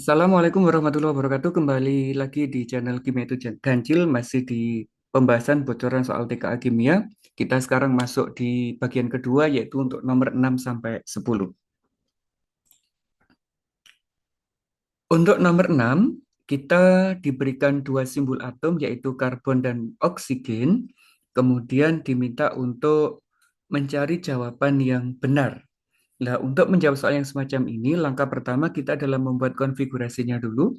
Assalamualaikum warahmatullahi wabarakatuh. Kembali lagi di channel Kimia itu Ganjil, masih di pembahasan bocoran soal TKA Kimia. Kita sekarang masuk di bagian kedua, yaitu untuk nomor 6 sampai 10. Untuk nomor 6, kita diberikan dua simbol atom, yaitu karbon dan oksigen. Kemudian diminta untuk mencari jawaban yang benar. Nah, untuk menjawab soal yang semacam ini, langkah pertama kita adalah membuat konfigurasinya dulu.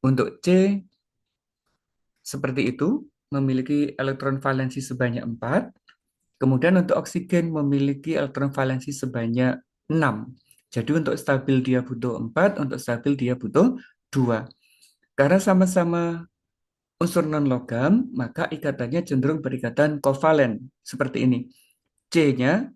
Untuk C, seperti itu, memiliki elektron valensi sebanyak 4. Kemudian untuk oksigen memiliki elektron valensi sebanyak 6. Jadi untuk stabil dia butuh 4, untuk stabil dia butuh 2. Karena sama-sama unsur non-logam, maka ikatannya cenderung berikatan kovalen. Seperti ini. C-nya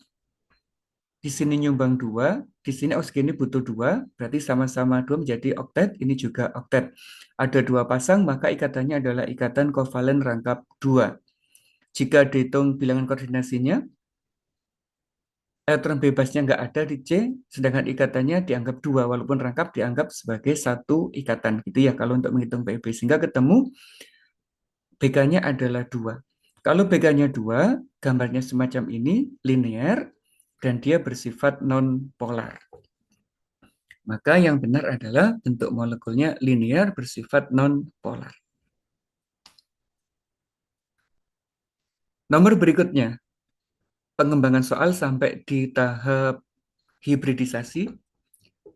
di sini nyumbang 2, di sini oksigen ini butuh 2, berarti sama-sama 2 menjadi oktet, ini juga oktet. Ada 2 pasang, maka ikatannya adalah ikatan kovalen rangkap 2. Jika dihitung bilangan koordinasinya, elektron bebasnya nggak ada di C, sedangkan ikatannya dianggap 2, walaupun rangkap dianggap sebagai satu ikatan. Gitu ya, kalau untuk menghitung PEB. Sehingga ketemu BK-nya adalah 2. Kalau BK-nya 2, gambarnya semacam ini, linear, dan dia bersifat non-polar. Maka yang benar adalah bentuk molekulnya linear bersifat non-polar. Nomor berikutnya, pengembangan soal sampai di tahap hibridisasi.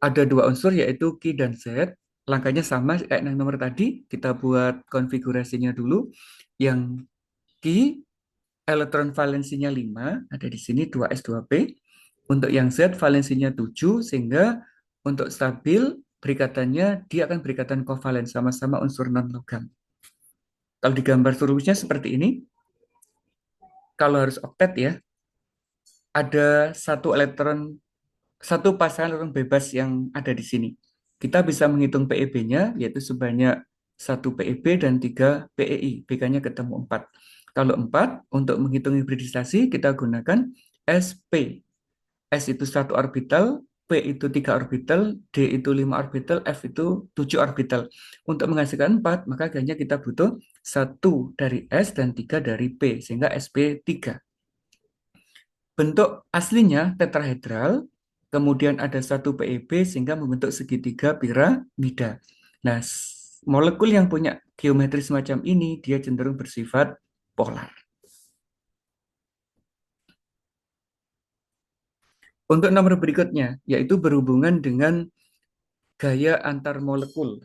Ada dua unsur yaitu Ki dan Z. Langkahnya sama kayak yang nomor tadi. Kita buat konfigurasinya dulu. Yang Ki, elektron valensinya 5, ada di sini 2s2p. Untuk yang Z, valensinya 7, sehingga untuk stabil, berikatannya dia akan berikatan kovalen sama-sama unsur non-logam. Kalau digambar seluruhnya seperti ini, kalau harus oktet ya, ada satu pasangan elektron bebas yang ada di sini. Kita bisa menghitung PEB-nya, yaitu sebanyak 1 PEB dan 3 PEI. BK-nya ketemu 4. Kalau 4, untuk menghitung hibridisasi, kita gunakan SP. S itu 1 orbital, P itu 3 orbital, D itu 5 orbital, F itu 7 orbital. Untuk menghasilkan 4, maka akhirnya kita butuh 1 dari S dan 3 dari P, sehingga SP3. Bentuk aslinya tetrahedral, kemudian ada satu PEB sehingga membentuk segitiga piramida. Nah, molekul yang punya geometri semacam ini, dia cenderung bersifat polar. Untuk nomor berikutnya, yaitu berhubungan dengan gaya antar molekul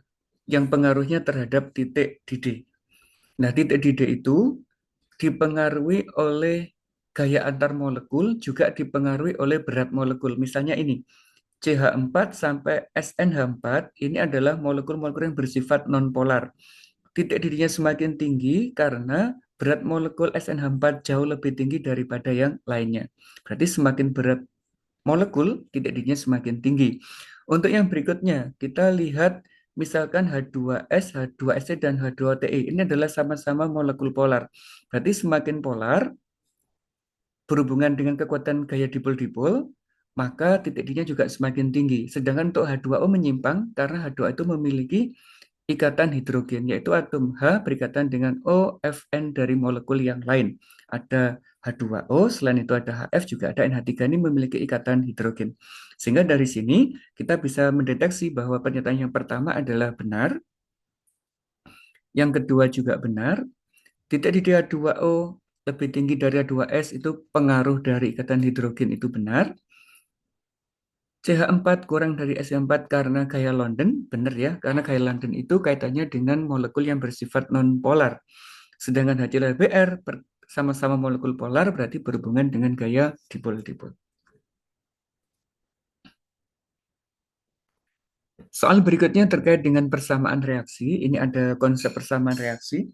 yang pengaruhnya terhadap titik di D. Nah, titik di D itu dipengaruhi oleh gaya antar molekul, juga dipengaruhi oleh berat molekul. Misalnya ini, CH4 sampai SNH4 ini adalah molekul-molekul yang bersifat nonpolar. Titik didihnya semakin tinggi karena berat molekul SNH4 jauh lebih tinggi daripada yang lainnya. Berarti semakin berat molekul, titik didihnya semakin tinggi. Untuk yang berikutnya, kita lihat misalkan H2S, H2SC, dan H2TE. Ini adalah sama-sama molekul polar. Berarti semakin polar, berhubungan dengan kekuatan gaya dipol-dipol, maka titik D-nya juga semakin tinggi. Sedangkan untuk H2O menyimpang karena H2O itu memiliki ikatan hidrogen, yaitu atom H berikatan dengan O, Fn dari molekul yang lain. Ada H2O, selain itu ada HF, juga ada NH3, ini memiliki ikatan hidrogen. Sehingga dari sini kita bisa mendeteksi bahwa pernyataan yang pertama adalah benar, yang kedua juga benar, titik di H2O lebih tinggi dari H2S itu pengaruh dari ikatan hidrogen itu benar. CH4 kurang dari SH4 karena gaya London, benar ya, karena gaya London itu kaitannya dengan molekul yang bersifat non-polar. Sedangkan HCl-Br sama-sama molekul polar berarti berhubungan dengan gaya dipol-dipol. Soal berikutnya terkait dengan persamaan reaksi. Ini ada konsep persamaan reaksi.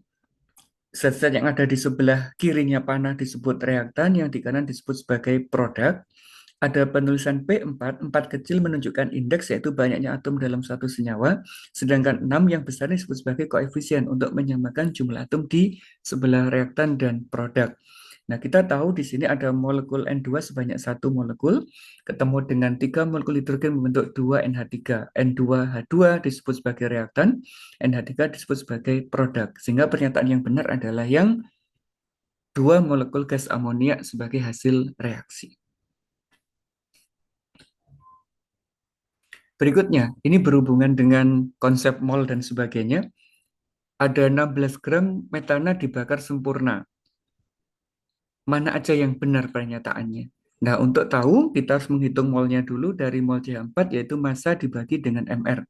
Zat-zat yang ada di sebelah kirinya panah disebut reaktan, yang di kanan disebut sebagai produk. Ada penulisan P4, 4 kecil menunjukkan indeks yaitu banyaknya atom dalam satu senyawa, sedangkan 6 yang besar disebut sebagai koefisien untuk menyamakan jumlah atom di sebelah reaktan dan produk. Nah, kita tahu di sini ada molekul N2 sebanyak satu molekul, ketemu dengan 3 molekul hidrogen membentuk 2 NH3. N2H2 disebut sebagai reaktan, NH3 disebut sebagai produk. Sehingga pernyataan yang benar adalah yang 2 molekul gas amonia sebagai hasil reaksi. Berikutnya, ini berhubungan dengan konsep mol dan sebagainya. Ada 16 gram metana dibakar sempurna. Mana aja yang benar pernyataannya? Nah, untuk tahu, kita harus menghitung molnya dulu dari mol CH4, yaitu massa dibagi dengan MR.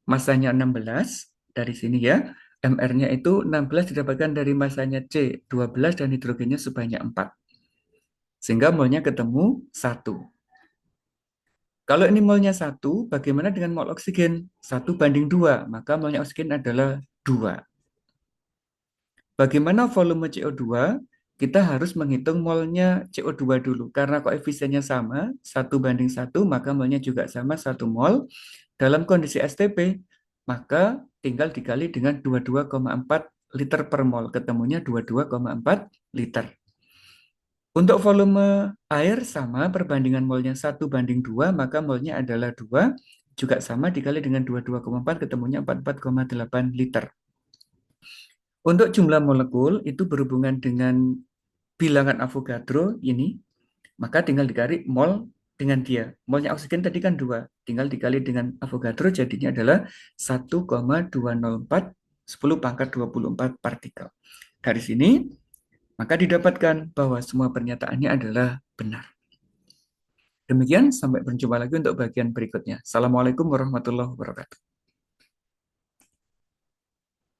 Massanya 16, dari sini ya. MR-nya itu 16 didapatkan dari massanya C, 12, dan hidrogennya sebanyak 4. Sehingga molnya ketemu 1. Kalau ini molnya 1, bagaimana dengan mol oksigen? 1:2, maka molnya oksigen adalah 2. Bagaimana volume CO2? Kita harus menghitung molnya CO2 dulu. Karena koefisiennya sama, 1:1, maka molnya juga sama 1 mol. Dalam kondisi STP, maka tinggal dikali dengan 22,4 liter per mol. Ketemunya 22,4 liter. Untuk volume air sama, perbandingan molnya 1:2, maka molnya adalah 2. Juga sama dikali dengan 22,4, ketemunya 44,8 liter. Untuk jumlah molekul itu berhubungan dengan bilangan Avogadro ini, maka tinggal dikali mol dengan dia. Molnya oksigen tadi kan 2, tinggal dikali dengan Avogadro jadinya adalah 1,204 10 pangkat 24 partikel. Dari sini, maka didapatkan bahwa semua pernyataannya adalah benar. Demikian, sampai berjumpa lagi untuk bagian berikutnya. Assalamualaikum warahmatullahi wabarakatuh.